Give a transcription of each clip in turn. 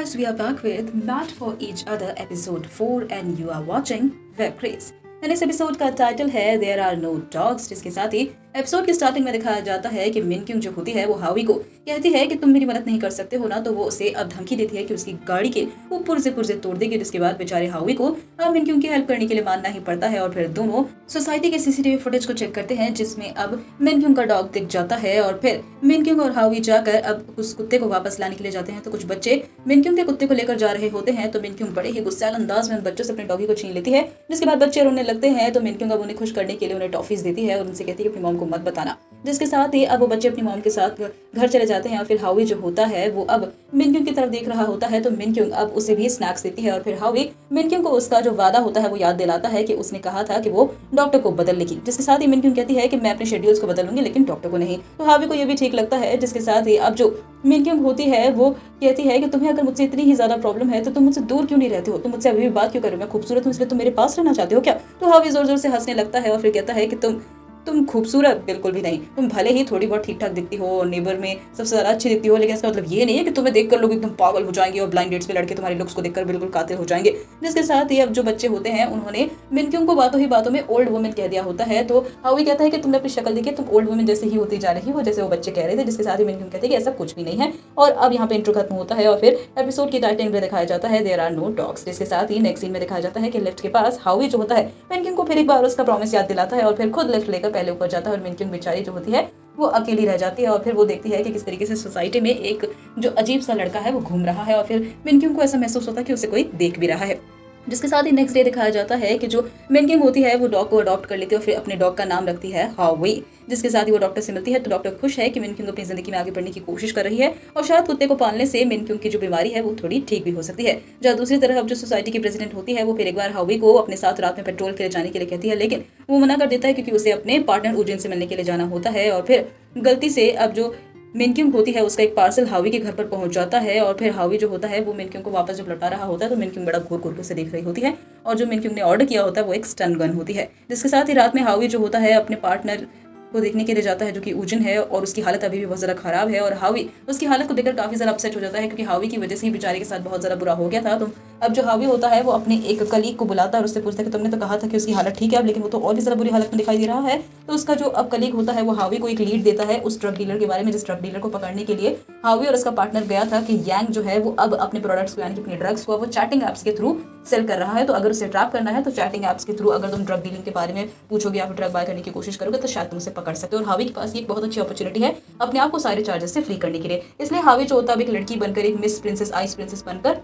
guys, we are back with Mad for Each Other episode 4 and you are watching Web Craze. And इस episode का title है there are know dogs, जिसके साथ ही episode की starting में दिखाया जाता है कि मिन क्यूंग जो होती है वो हावी को कहती है कि तुम मेरी मदद नहीं कर सकते हो ना, तो वो उसे अब धमकी देती है कि उसकी गाड़ी के वो पुर्जे तोड़ देगी। जिसके बाद बेचारे हावी को अब मिन क्यूंग की हेल्प करने के लिए मानना ही पड़ता है और फिर दोनों सोसाइटी के सीसीटीवी फुटेज को चेक करते हैं, जिसमें अब मिन क्यूंग का डॉग दिख जाता है और फिर मिन क्यूंग और हावी जाकर अब उस कुत्ते को वापस लाने के लिए जाते हैं। तो कुछ बच्चे मिन क्यूंग के कुत्ते को लेकर जा रहे होते हैं, तो मिन क्यूंग बड़े ही गुस्सैल अंदाज में बच्चों से अपने डॉगी को छीन लेती है। जिसके बाद बच्चे रोने लगते हैं, तो मिन क्यूंग अब उन्हें खुश करने के लिए उन्हें टॉफीज देती है और उनसे कहती है कि अपनी मॉम को मत बताना। जिसके साथ ही अब वो बच्चे अपनी मॉम के साथ घर चले जाते हैं और फिर हावी जो होता है वो अब मिन क्यूंग की तरफ देख रहा होता है, तो मिन क्यूंग अब उसे भी स्नैक्स देती है और फिर हावी मिन क्यूंग को उसका जो वादा होता है वो याद दिलाता है कि उसने कहा था कि वो डॉक्टर को बदल लेगी। जिसके साथ ही मिन क्यूंग कहती है कि मैं अपने शेड्यूल्स को बदलूंगी लेकिन डॉक्टर को नहीं। तो हावी को ये भी ठीक लगता है। जिसके साथ ही अब जो मिन क्यूंग होती है वो कहती है कि तुम्हें अगर मुझसे इतनी ही ज्यादा प्रॉब्लम है तो तुम मुझसे दूर क्यों नहीं रहते हो, तुम मुझसे अभी भी बात क्यों करो, मैं खूबसूरत हूँ इसलिए तुम मेरे पास रहना चाहते हो क्या। तो हावी जोर जोर से हंसने लगता है और फिर कहता है कि तुम खूबसूरत बिल्कुल भी नहीं, तुम भले ही थोड़ी बहुत ठीक ठाक दिखती हो और नेबर में सबसे ज्यादा अच्छी दिखती हो, लेकिन इसका मतलब ये नहीं है कि तुम्हें देखकर लोग एकदम पागल हो जाएंगे और ब्लाइंड डेट्स पे लड़के तुम्हारे लुक्स को देखकर बिल्कुल कातिल हो जाएंगे। जिसके साथ ही अब जो बच्चे होते हैं उन्होंने मिन क्यूंग को बातों ही बातों में ओल्ड वुमेन कह दिया होता है। तो हावी कहता है कि तुमने अपनी शक्ल देखी, तुम ओल्ड वुमेन जैसे ही होती जा रही हो जैसे वो बच्चे कह रहे थे। जिसके साथ ही मिन क्यूंग कहते हैं कि ऐसा कुछ भी नहीं है। और अब यहाँ पे इंट्रो खत्म होता है और फिर एपिसोड की टाइटल में दिखाया जाता है देयर आर नो डॉग्स। जिसके साथ ही नेक्स्ट सीन में दिखाया जाता है कि लिफ्ट के पास हावी जो होता है मिन क्यूंग को फिर एक बार उसका प्रॉमिस याद दिलाता है और फिर खुद लिफ्ट लेकर पहले ऊपर जाता है और मिन क्यूंग बेचारी जो होती है वो अकेली रह जाती है। और फिर वो देखती है कि किस तरीके से सोसाइटी में एक जो अजीब सा लड़का है वो घूम रहा है और फिर मिन क्यूंग को ऐसा महसूस होता है कि उसे कोई देख भी रहा है। जिसके साथ ही नेक्स्ट डे दिखाया जाता है कि जो मिन क्यूंग होती है वो डॉग को अडॉप्ट कर लेती है और फिर अपने डॉग का नाम रखती है हावी। जिसके साथ ही वो डॉक्टर से मिलती है, तो डॉक्टर खुश है कि मिन क्यूंग अपनी जिंदगी में आगे बढ़ने की कोशिश कर रही है और शायद कुत्ते को पालने से मिन क्यूंग की जो बीमारी है वो थोड़ी ठीक भी हो सकती है। जहाँ दूसरी तरफ अब जो सोसाइटी की प्रेसिडेंट होती है वो फिर एक बार हावी को अपने साथ रात में पेट्रोल के लिए जाने के लिए कहती है, लेकिन वो मना कर देता है क्योंकि उसे अपने पार्टनर उजिन से मिलने के लिए जाना होता है। और फिर गलती से अब जो मिन क्यूंग होती है उसका एक पार्सल हावी के घर पर पहुंच जाता है और फिर हावी जो होता है वो मिन क्यूंग को वापस जब लौटा रहा होता है तो मिन क्यूंग बड़ा घूर घूर के उसे देख रही होती है और जो मिन क्यूंग ने ऑर्डर किया होता है वो एक स्टन गन होती है। जिसके साथ ही रात में हावी जो होता है अपने पार्टनर को देखने के लिए जाता है जो कि उजिन है और उसकी हालत अभी भी बहुत ज़्यादा खराब है और हावी उसकी हालत को देखकर काफ़ी ज़्यादा अपसेट हो जाता है क्योंकि हावी की वजह से ही बेचारे के साथ बहुत ज़्यादा बुरा हो गया था। तो अब जो हावी होता है वो अपने एक कलीग को बुलाता है और उससे पूछता है कि तुमने तो कहा था कि उसकी हालत ठीक है अब, लेकिन वो तो और भी ज़्यादा बुरी हालत में दिखाई दे रहा है। तो उसका जो अब कलीग होता है वो हावी को एक लीड देता है उस ड्रग डीलर के बारे में जिस ड्रग डीलर को पकड़ने के लिए हावी और उसका पार्टनर गया था कि यांग जो है वो अब अपने प्रोडक्ट्स को यानी कि अपने ड्रग्स को वो चैटिंग एप्स के थ्रू सेल कर रहा है। तो अगर उसे ट्रैप करना है तो चैटिंग एप्स के थ्रू अगर तुम ड्रग डीलिंग के बारे में पूछोगे या फिर ड्रग बाय करने की कोशिश करोगे तो शायद तुम उसे पकड़ सकते हो। और हावी के पास ये एक बहुत अच्छी अपॉर्चुनिटी है अपने आप को सारे चार्जेस से फ्री करने के लिए। इसलिए हावी जो होता है एक लड़की बनकर एक मिस प्रिंसेस आइस प्रिंसेस बनकर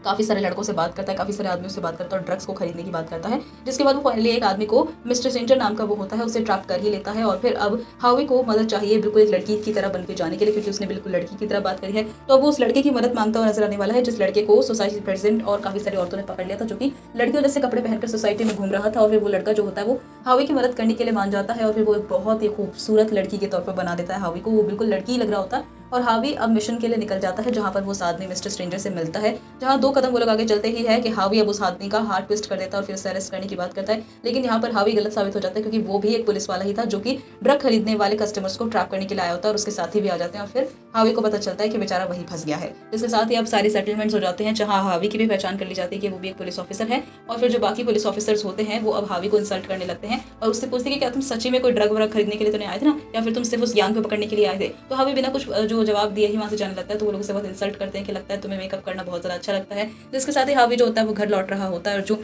काफ़ी सारे लड़कों से बात करता है, काफ़ी सारे आदमियों से बात करता है और ड्रग्स को खरीदने की बात करता है। जिसके बाद वो फाइनली एक आदमी को मिस्टर स्ट्रेंजर नाम का वो होता है उसे ट्रैप कर ही लेता है और फिर अब हावी को मदद चाहिए बिल्कुल एक लड़की की तरह बन के जाने के लिए क्योंकि उसने बिल्कुल लड़की की तरह बात करी है। तो अब वो उस लड़के की मदद मांगता हुआ नजर आने वाला है जिस लड़के को सोसाइटी प्रेसिडेंट और काफ़ी सारी औरतों ने पकड़ लिया था जो कि लड़कियों जैसे कपड़े पहनकर सोसाइटी में घूम रहा था। और फिर वो लड़का जो होता है वो हावी की मदद करने के लिए मान जाता है और फिर वो एक बहुत ही खूबसूरत लड़की के तौर पर बना देता है हावी को। वो बिल्कुल लड़की ही लग रहा होता है और हावी अब मिशन के लिए निकल जाता है जहां पर वो उस आदमी मिस्टर स्ट्रेंजर से मिलता है। जहां 2 कदम वो लोग आगे चलते ही है कि हावी अब उस आदमी का हार्ट ट्विस्ट कर देता है और फिर उसे अरेस्ट करने की बात करता है। लेकिन यहाँ पर हावी गलत साबित हो जाता है क्योंकि वो भी एक पुलिस वाला ही था जो कि ड्रग खरीदने वाले कस्टमर्स को ट्रैप करने के लिए आया होता है और उसके साथी भी आ जाते हैं और फिर हावी को पता चलता है कि बेचारा वही फंस गया है। इसके साथ ही अब सारी सेटलमेंट्स हो जाते हैं जहाँ हावी की भी पहचान कर ली जाती है कि वो भी एक पुलिस ऑफिसर है। और फिर जो बाकी पुलिस ऑफिसर्स होते हैं वो अब हावी को इंसल्ट करने लगते हैं और उससे पूछते हैं कि क्या तुम सच्ची में कोई ड्रग व्रग खरीदने के लिए तो नहीं आए थे ना, या फिर तुम सिर्फ उस गैंग को पकड़ने के लिए आए थे। तो हावी बिना कुछ जो जवाब दिए ही वहाँ से जाने लगता है। तो वो लोग उसे बहुत इंसल्ट करते हैं कि लगता है तुम्हें मेकअप करना बहुत ज़्यादा अच्छा लगता है। जिसके साथ ही हावी जो होता है वो घर लौट रहा होता है और जो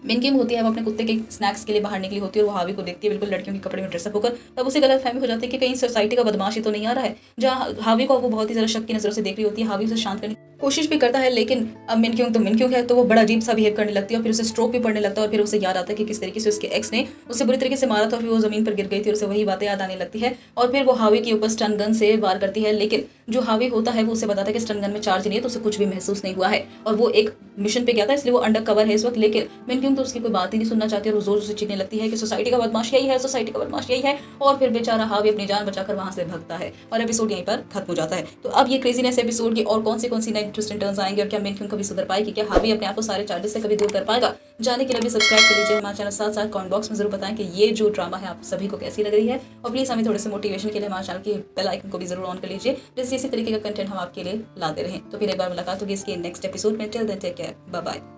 मिन क्यूंग होती है वो अपने कुत्ते के स्नैक्स के लिए बाहर निकली होती है और वो हावी को देखती है बिल्कुल लड़कियों के कपड़े में ड्रेसअप होकर। तब उसे गलत फहमी हो जाती है कि कहीं सोसाइटी का बदमाश ही तो नहीं आ रहा है। जहाँ हावी को वो बहुत ही ज़्यादा शक की नज़रों से देख रही होती है। हावी उसे शांत करने की कोशिश भी करता है लेकिन अब मिन क्यूंग है तो वो बड़ा अजीब सा बिहेव करने लगती है और फिर उसे स्ट्रोक भी पड़ने लगता है और फिर उसे याद आता है कि किस तरीके से उसके एक्स ने उसे बुरी तरीके से मारा था और फिर वो जमीन पर गिर गई थी और उसे वही बातें याद आने लगती है। और फिर वो हावी के ऊपर स्टन गन से वार करती है लेकिन जो हावी होता है वो उसे बताता है कि स्टन गन में चार्ज नहीं है तो उसे कुछ भी महसूस नहीं हुआ है और वो एक मिशन पे गया था इसलिए वो अंडर कवर है इस वक्त। लेकिन मिन क्यूंग तो उसकी कोई बात ही नहीं सुनना चाहती है और जोर से चीखने लगती है कि सोसाइटी का बदमाश यही है, सोसाइटी का बदमाश यही है। और फिर बेचारा हावी अपनी जान बचाकर वहां से भागता है और एपिसोड यहीं पर खत्म हो जाता है। तो अब ये क्रेजीनेस एपिसोड की और कौन सी नई ट्विस्ट एंड टर्न्स आएंगे और क्या मिन क्यों कभी सुधर पाएगी, क्या हावी अपने आप को सारे चार्जेस से कभी दूर कर पाएगा। जानने के लिए भी सब्सक्राइब कर लीजिए हमारे चैनल, साथ साथ कमेंट बॉक्स में जरूर बताएं कि ये जो ड्रामा है आप सभी को कैसी लग रही है। और प्लीज हमें थोड़े से मोटिवेशन के लिए हमारे चैनल की बेल आइकन को भी जरूर ऑन कर लीजिए, जिससे इसी तरीके का कंटेंट हम आपके लिए लाते रहें। तो फिर एक बार मुलाकात होगी इसके नेक्स्ट एपिसोड में। Till then take care, bye bye.